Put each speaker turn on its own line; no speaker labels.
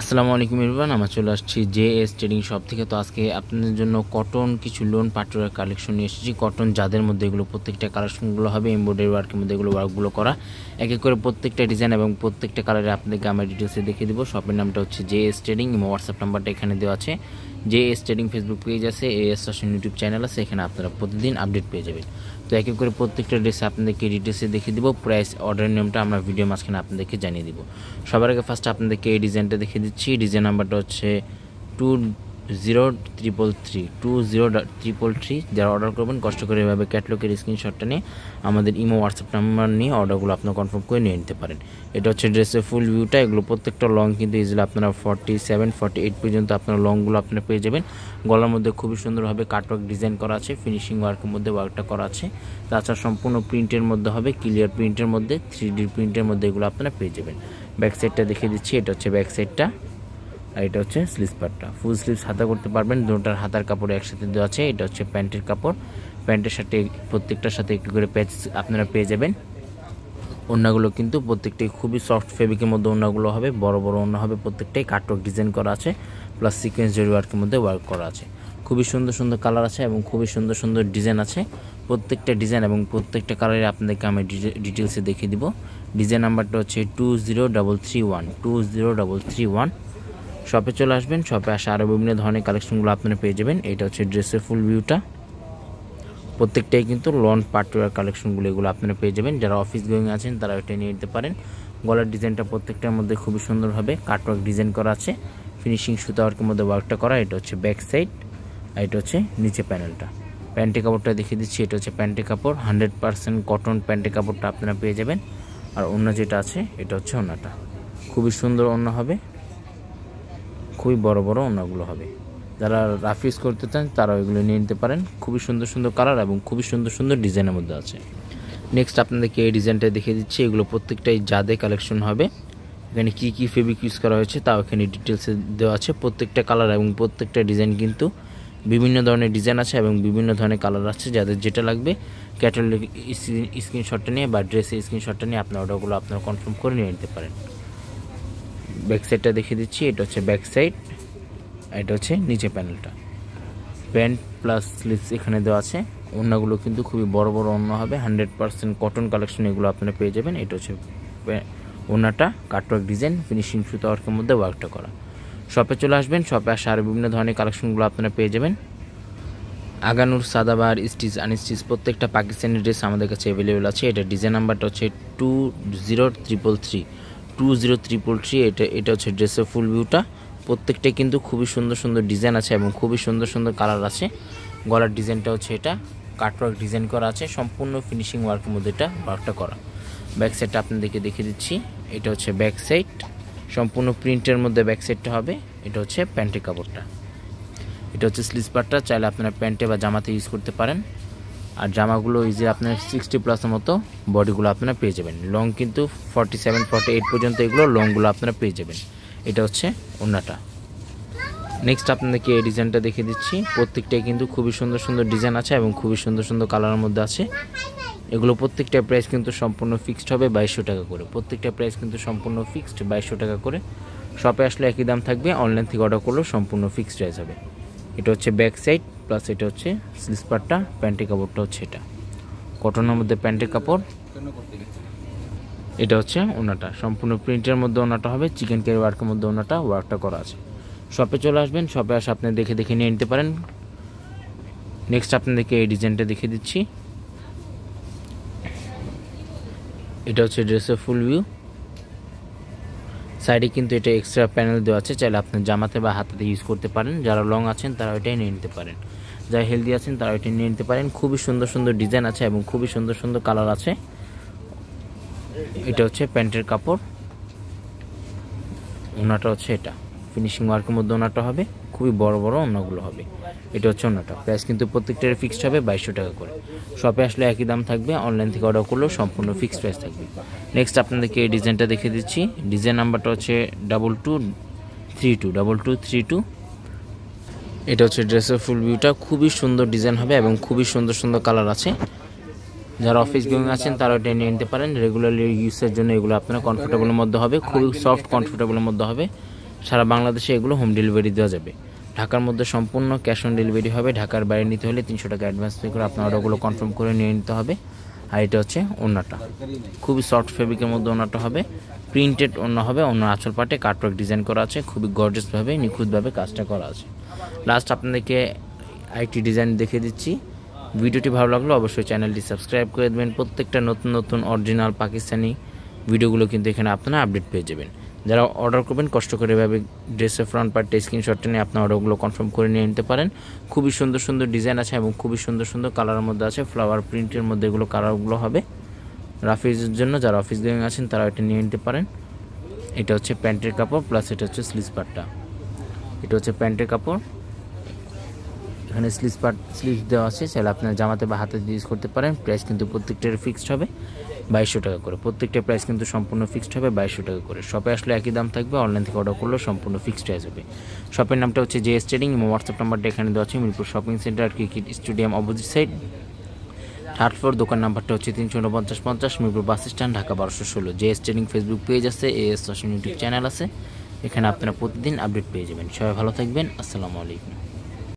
আসসালামু আলাইকুম এভরিওয়ান, আমরা চলে আসছি জেএস ট্রেডিং শপ থেকে। তো আজকে আপনাদের জন্য কটন কিছু লোন পাটওয়ার কালেকশন নিয়ে এসেছি। কটন যাদের মধ্যে এগুলো প্রত্যেকটা কালেকশনগুলো হবে এমব্রয়ডারি ওয়ার্কের মধ্যে এগুলো ওয়ার্কগুলো করা, এক এক করে প্রত্যেকটা ডিজাইন এবং প্রত্যেকটা কালারে আপনাদেরকে আমরা ডিটেলসে দেখিয়ে দেবো। শপের নামটা হচ্ছে জেএস ট্রেডিং এবং হোয়াটসঅ্যাপ নাম্বারটা এখানে দেওয়া আছে। জেএস ট্রেডিং ফেসবুক পেজ আছে, এএস ফ্যাশন ইউটিউব চ্যানেল আছে, এখানে আপনারা প্রতিদিন আপডেট পেয়ে যাবেন। তো এক এক করে প্রত্যেকটা ড্রেসে আপনাদেরকে ডিটেলসে দেখিয়ে দেবো। প্রাইস অর্ডারের নিয়মটা আমরা ভিডিও মাঝখানে আপনাদেরকে জানিয়ে দিব। সবার আগে ফার্স্ট আপনাদেরকে এই ডিজাইনটা দেখিয়ে দিচ্ছি। ডিজাইন নাম্বারটা হচ্ছে 2033320333। যারা অর্ডার করবেন কষ্ট করে এভাবে ক্যাটলগের স্ক্রিনশটটা নিয়ে আমাদের ইমো হোয়াটসঅ্যাপ নাম্বার নিয়ে অর্ডারগুলো আপনারা কনফার্ম করে নিয়ে নিতে পারেন। এটা হচ্ছে ড্রেসের ফুল ভিউটা। এগুলো প্রত্যেকটা লং কিন্তু ইজিলি আপনারা 47-48 পর্যন্ত আপনারা লংগুলো আপনারা পেয়ে যাবেন। গলার মধ্যে খুবই সুন্দরভাবে কাটওয়ার্ক ডিজাইন করা আছে, ফিনিশিং ওয়ার্কের মধ্যে ওয়ার্কটা করা আছে। তাছাড়া সম্পূর্ণ প্রিন্টের মধ্যে হবে, ক্লিয়ার প্রিন্টের মধ্যে, 3D প্রিন্টের মধ্যে এগুলো আপনারা পেয়ে যাবেন। ব্যাক সাইডটা দেখিয়ে দিচ্ছি। এটা হচ্ছে ব্যাক সাইডটা আর এটা হচ্ছে স্লিভস পার্টটা। ফুল স্লিভস হাতা করতে পারবেন, দুটোর হাতার কাপড় একসাথে দেওয়া আছে। এটা হচ্ছে প্যান্টের কাপড়, প্যান্টের সাথে প্রত্যেকটার সাথে একটু করে প্যাচ আপনারা পেয়ে যাবেন। ওড়নাগুলো কিন্তু প্রত্যেকটাই খুবই সফট ফেব্রিকের মধ্যে ওড়নাগুলো হবে, বড় বড় ওড়না হবে, প্রত্যেকটাই কাটওয়ার্ক ডিজাইন করা আছে, প্লাস সিকোয়েন্স জরি ওয়ার্কের মধ্যে ওয়ার্ক করা আছে। খুবই সুন্দর সুন্দর কালার আছে এবং খুবই সুন্দর সুন্দর ডিজাইন আছে। প্রত্যেকটা ডিজাইন এবং প্রত্যেকটা কালারে আপনাদেরকে আমি ডিটেলসে দেখিয়ে দিব। ডিজাইন নাম্বারটা হচ্ছে 20331। শপে চলে আসবেন, শপে আসা আরও বিভিন্ন ধরনের কালেকশনগুলো আপনারা পেয়ে যাবেন। এটা হচ্ছে ড্রেসের ফুল ভিউটা। প্রত্যেকটাই কিন্তু লন পাটওয়ার কালেকশনগুলো এগুলো আপনারা পেয়ে যাবেন। যারা অফিস গোয়িং আছেন তারা এটা নিয়ে নিতে পারেন। গলার ডিজাইনটা প্রত্যেকটার মধ্যে খুবই সুন্দরভাবে কাটওয়ার্ক ডিজাইন করা আছে, ফিনিশিং সুতা ওয়ার্কের মধ্যে ওয়ার্কটা করা। এটা হচ্ছে ব্যাক সাইড আর এটা হচ্ছে নিচে প্যানেলটা। প্যান্টের কাপড়টা দেখিয়ে দিচ্ছি। এটা হচ্ছে প্যান্টের কাপড়, 100% কটন প্যান্টের কাপড়টা আপনারা পেয়ে যাবেন। আর ওড়না যেটা আছে এটা হচ্ছে ওড়নাটা, খুবই সুন্দর ওড়না হবে, খুবই বড় বড় ওড়নাগুলো হবে। যারা রাফ ইউজ করতে চান তারা এগুলো নিয়ে নিতে পারেন। খুবই সুন্দর সুন্দর কালার এবং খুবই সুন্দর সুন্দর ডিজাইনের মধ্যে আছে। নেক্সট আপনাদেরকে এই ডিজাইনটা দেখিয়ে দিচ্ছি। এগুলো প্রত্যেকটাই জাদে কালেকশন হবে। এখানে কী কী ফেব্রিক ইউজ করা হয়েছে তাও এখানে ডিটেলসে দেওয়া আছে। প্রত্যেকটা কালার এবং প্রত্যেকটা ডিজাইন কিন্তু বিভিন্ন ধরনের ডিজাইন আছে এবং বিভিন্ন ধরনের কালার আছে। যাদের যেটা লাগবে ক্যাটালগ স্ক্রিনশটটা নিয়ে বা ড্রেসের স্ক্রিনশটটা নিয়ে আপনার অর্ডারগুলো আপনারা কনফার্ম করে নিয়ে নিতে পারেন। ব্যাক সাইডটা দেখিয়ে দিচ্ছি। এটা হচ্ছে ব্যাক সাইড, এটা হচ্ছে নিচে প্যানেলটা। প্যান্ট প্লাস স্লিভস এখানে দেওয়া আছে। ওড়নাগুলো কিন্তু খুবই বড় বড় ওড়না হবে, 100% কটন কালেকশন এগুলো আপনারা পেয়ে যাবেন। এটা হচ্ছে ওড়নাটা, কাটওয়ার্ক ডিজাইন, ফিনিশিং সুতা ওয়ার্কের মধ্যে ওয়ার্কটা করা। শপে চলে আসবেন, শপে আসা আর বিভিন্ন ধরনের কালেকশনগুলো আপনারা পেয়ে যাবেন। আগানুর, সাদাবার, স্টিচ, আনস্টিচ প্রত্যেকটা পাকিস্তানি ড্রেস আমাদের কাছে অ্যাভেলেবেল আছে। এটা ডিজাইন নাম্বারটা হচ্ছে 20333। এটা হচ্ছে ড্রেসের ফুল ভিউটা। প্রত্যেকটাই কিন্তু খুবই সুন্দর সুন্দর ডিজাইন আছে এবং খুবই সুন্দর সুন্দর কালার আছে। গলার ডিজাইনটা হচ্ছে এটা কাটওয়ার্ক ডিজাইন করা আছে, সম্পূর্ণ ফিনিশিং ওয়ার্কের মধ্যে এটা ওয়ার্কটা করা। ব্যাক সাইডটা আপনাদেরকে দেখিয়ে দিচ্ছি। এটা হচ্ছে ব্যাক সাইড, সম্পূর্ণ প্রিন্টের মধ্যে ব্যাক সাইডটা হবে। এটা হচ্ছে প্যান্টের কাপড়টা। এটা হচ্ছে স্লিভস পার্টটা, চাইলে আপনারা প্যান্টে বা জামাতে ইউজ করতে পারেন। আর জামাগুলো ইজি আপনার 60+ মতো বডিগুলো আপনারা পেয়ে যাবেন। লং কিন্তু 47-48 পর্যন্ত এগুলো লংগুলো আপনারা পেয়ে যাবেন। এটা হচ্ছে ওড়নাটা। নেক্সট আপনাদেরকে এই ডিজাইনটা দেখিয়ে দিচ্ছি। প্রত্যেকটাই কিন্তু খুবই সুন্দর সুন্দর ডিজাইন আছে এবং খুবই সুন্দর সুন্দর কালারের মধ্যে আছে। এগুলো প্রত্যেকটা প্রাইস কিন্তু সম্পূর্ণ ফিক্সড হবে 2200 টাকা করে। প্রত্যেকটা প্রাইস কিন্তু সম্পূর্ণ ফিক্সড 2200 টাকা করে। শপে আসলে একই দাম থাকবে, অনলাইন থেকে অর্ডার করলেও সম্পূর্ণ ফিক্সড প্রাইস হবে। এটা হচ্ছে ব্যাক সাইড প্লাস এটা হচ্ছে স্লিভস পার্টটা, প্যান্টের কাপড়টা হচ্ছে এটা কটনের মধ্যে প্যান্টের কাপড়। এটা হচ্ছে ওড়নাটা, সম্পূর্ণ প্রিন্টের মধ্যে ওড়নাটা হবে, চিকেন কারি ওয়ার্কের মধ্যে ওয়ার্কটা করা আছে। শপে চলে আসবেন, শপে আসে আপনি দেখে দেখে নিয়ে নিতে পারেন। নেক্সট আপনাদেরকে এই ডিজাইনটা দেখিয়ে দিচ্ছি। এটা হচ্ছে ড্রেসের ফুল ভিউ। সাইডে কিন্তু এটা এক্সট্রা প্যানেল দেওয়া আছে, চাইলে আপনি জামাতে বা হাতাতে ইউজ করতে পারেন। যারা লং আছেন তারা ওইটাই নিয়ে নিতে পারেন, যারা হেলদি আছেন তারা ওইটাই নিয়ে নিতে পারেন। খুবই সুন্দর সুন্দর ডিজাইন আছে এবং খুবই সুন্দর সুন্দর কালার আছে। এটা হচ্ছে প্যান্টের কাপড়, ওড়নাটা হচ্ছে এটা ফিনিশিং ওয়ার্কের মধ্যে ওড়নাটা হবে, খুবই বড় বড় ওড়নাগুলো হবে। এটা হচ্ছে ওড়নাটা। প্রাইস কিন্তু প্রত্যেকটার ফিক্সড হবে 2200 টাকা করে। শপে আসলে একই দাম থাকবে, অনলাইন থেকে অর্ডার করলেও সম্পূর্ণ ফিক্সড প্রাইস থাকবে। নেক্সট আপনাদেরকে এই ডিজাইনটা দেখিয়ে দিচ্ছি। ডিজাইন নাম্বারটা হচ্ছে 2232। এটা হচ্ছে ড্রেসের ফুল ভিউটা। খুবই সুন্দর ডিজাইন হবে এবং খুবই সুন্দর সুন্দর কালার আছে। যারা অফিস গোয়িং আছেন তারা এটা নিয়ে নিতে পারেন। রেগুলারলি ইউজের জন্য এগুলো আপনার কমফোর্টেবলের মধ্যে হবে, খুবই সফট কমফোর্টেবলের মধ্যে হবে। সারা বাংলাদেশে এগুলো হোম ডেলিভারি দেওয়া যাবে। ঢাকার মধ্যে সম্পূর্ণ ক্যাশ অন ডেলিভারি হবে। ঢাকার বাইরে নিতে হলে 300 টাকা অ্যাডভান্স পে করে আপনার অর্ডারগুলো কনফার্ম করে নিয়ে নিতে হবে। আর এটা হচ্ছে ওড়নাটা, খুবই সফট ফেব্রিকের মধ্যে ওড়নাটা হবে, প্রিন্টেড ওড়না হবে। ওড়নার আঁচল পাটে কাটওয়ার্ক ডিজাইন করা আছে, খুবই গর্জিয়াসভাবে নিখুঁতভাবে কাজটা করা আছে। লাস্ট আপনাদেরকে আরেকটি ডিজাইন দেখিয়ে দিচ্ছি। ভিডিওটি ভালো লাগলে অবশ্যই চ্যানেলটি সাবস্ক্রাইব করে দেবেন। প্রত্যেকটা নতুন নতুন অরিজিনাল পাকিস্তানি ভিডিওগুলো কিন্তু এখানে আপনারা আপডেট পেয়ে যাবেন। যারা অর্ডার করবেন কষ্ট করে এভাবে ড্রেসের ফ্রন্ট পার্টে স্ক্রিনশটটা নিয়ে আপনার অর্ডারগুলো কনফার্ম করে নিয়ে নিতে পারেন। খুবই সুন্দর সুন্দর ডিজাইন আছে এবং খুবই সুন্দর সুন্দর কালারের মধ্যে আছে। ফ্লাওয়ার প্রিন্টের মধ্যে এগুলো কালারগুলো হবে। রাফিজের জন্য যারা অফিস গোয়িং আছেন তারা এটা নিয়ে নিতে পারেন। এটা হচ্ছে প্যান্টের কাপড় প্লাস এটা হচ্ছে স্লিভ পার্টটা। এটা হচ্ছে প্যান্টের কাপড়, এখানে স্লিভ দেওয়া আছে, চাইলে আপনার জামাতে বা হাতে ইউজ করতে পারেন। প্রাইস কিন্তু প্রত্যেকটার ফিক্সড হবে 2200 টাকা করে। প্রত্যেকটা প্রাইস কিন্তু সম্পূর্ণ ফিক্সড হবে 2200 টাকা করে। শপে আসলে একই দাম থাকবে, অনলাইন থেকে অর্ডার করলেও সম্পূর্ণ ফিক্সড প্রাইস হবে। শপের নামটা হচ্ছে জেএস ট্রেডিং। হোয়াটসঅ্যাপ নাম্বারটা এখানে দেওয়া আছে, Mirpur shopping centre cricket stadium opposite side, third floor. দোকান নাম্বারটা হচ্ছে 34950 Mirpur bus stand, Dhaka 1216। JS trading Facebook page আছে, এএস ফ্যাশন ইউটিউব চ্যানেল আছে, এখানে আপনারা প্রতিদিন আপডেট পেয়ে যাবেন। সবাই ভালো থাকবেন, আসসালামু আলাইকুম।